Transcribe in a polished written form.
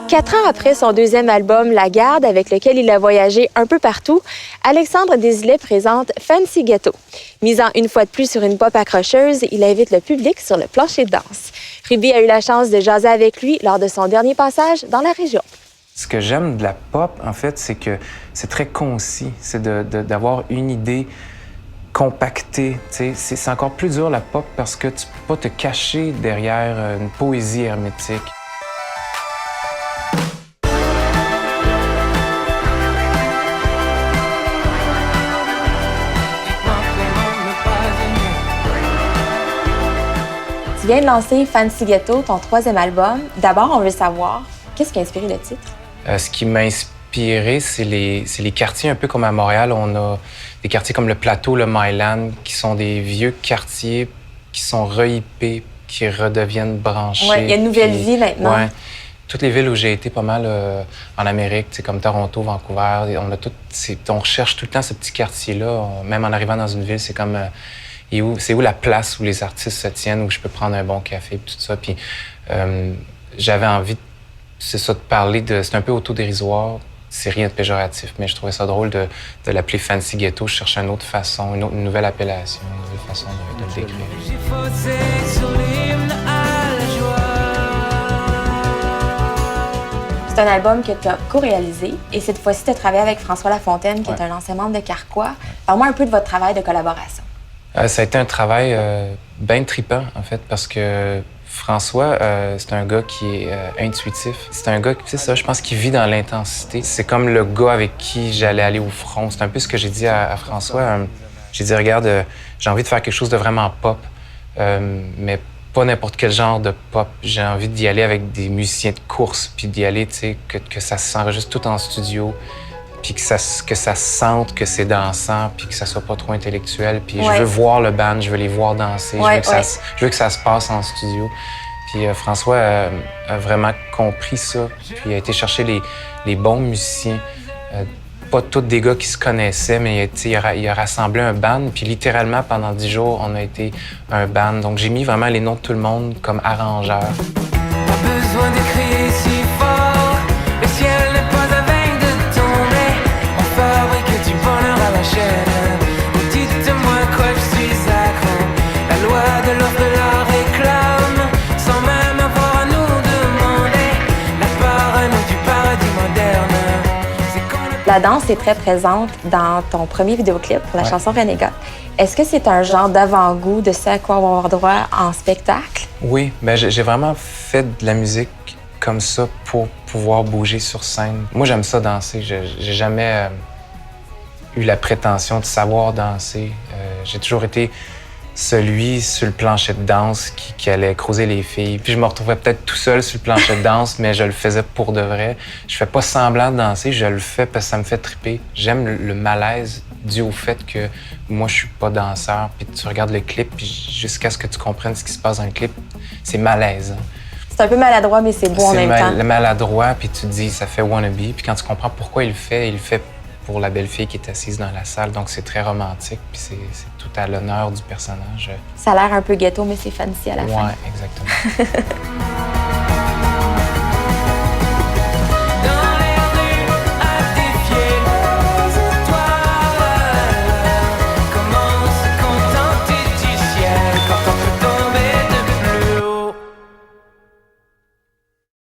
4 ans après son deuxième album, La Garde, avec lequel il a voyagé un peu partout, Alexandre Desilets présente Fancy Ghetto. Misant une fois de plus sur une pop accrocheuse, il invite le public sur le plancher de danse. Ruby a eu la chance de jaser avec lui lors de son dernier passage dans la région. Ce que j'aime de la pop, en fait, c'est que c'est très concis. C'est d'avoir une idée compactée. C'est encore plus dur, la pop, parce que tu peux pas te cacher derrière une poésie hermétique. Tu viens de lancer Fancy Ghetto, ton troisième album. D'abord, on veut savoir, qu'est-ce qui a inspiré le titre? Ce qui m'a inspiré, c'est les quartiers un peu comme à Montréal. On a des quartiers comme le Plateau, le Myland, qui sont des vieux quartiers qui sont rehippés, qui redeviennent branchés. Oui, il y a une nouvelle vie maintenant. Ouais. Toutes les villes où j'ai été pas mal en Amérique, comme Toronto, Vancouver, on recherche tout le temps ce petit quartier-là. Même en arrivant dans une ville, c'est comme... c'est où la place où les artistes se tiennent, où je peux prendre un bon café, et tout ça. Puis j'avais envie, c'est ça, de parler de... C'est un peu autodérisoire, c'est rien de péjoratif, mais je trouvais ça drôle de l'appeler Fancy Ghetto. Je cherchais une autre façon, une nouvelle appellation, une nouvelle façon de le décrire. C'est un album que tu as co-réalisé et cette fois-ci, tu as travaillé avec François Lafontaine, qui est un ancien membre de Carquois. Parle-moi un peu de votre travail de collaboration. Ça a été un travail bien trippant, en fait, parce que François, c'est un gars qui est intuitif. C'est un gars, c'est ça, je pense, qui vit dans l'intensité. C'est comme le gars avec qui j'allais aller au front. C'est un peu ce que j'ai dit à François. J'ai dit, regarde, j'ai envie de faire quelque chose de vraiment pop, mais pas n'importe quel genre de pop. J'ai envie d'y aller avec des musiciens de course, puis d'y aller, tu sais, que ça s'enregistre tout en studio, puis que ça se sente que c'est dansant, puis que ça soit pas trop intellectuel. Puis je veux voir le band, je veux les voir danser, je veux que ça se passe en studio. Puis François a vraiment compris ça, puis a été chercher les bons musiciens. Pas tous des gars qui se connaissaient, mais il a rassemblé un band. Puis littéralement, pendant 10 jours, on a été un band. Donc j'ai mis vraiment les noms de tout le monde comme arrangeurs. Pas besoin de crier si fort, le ciel n'est pas à veille de tomber. On fabrique du bonheur à la chaîne. Dites-moi quoi, je suis accro. La loi de l'offre la réclame, sans même avoir à nous demander. La parano du paradis moderne. La danse est très présente dans ton premier vidéoclip pour la chanson Renégate. Est-ce que c'est un genre d'avant-goût de ce à quoi on va avoir droit en spectacle? Oui, bien, j'ai vraiment fait de la musique comme ça pour pouvoir bouger sur scène. Moi, j'aime ça danser. J'ai jamais eu la prétention de savoir danser. J'ai toujours été celui sur le plancher de danse qui allait creuser les filles. Puis je me retrouvais peut-être tout seul sur le plancher de danse, mais je le faisais pour de vrai. Je fais pas semblant de danser, je le fais parce que ça me fait triper. J'aime le malaise dû au fait que moi, je suis pas danseur. Puis tu regardes le clip, puis jusqu'à ce que tu comprennes ce qui se passe dans le clip, c'est malaisant. C'est un peu maladroit, mais c'est beau en même temps. C'est maladroit, puis tu te dis, ça fait wannabe. Puis quand tu comprends pourquoi il le fait pour la belle fille qui est assise dans la salle. Donc, c'est très romantique, puis c'est tout à l'honneur du personnage. Ça a l'air un peu ghetto, mais c'est fancy à la fin. Oui, exactement.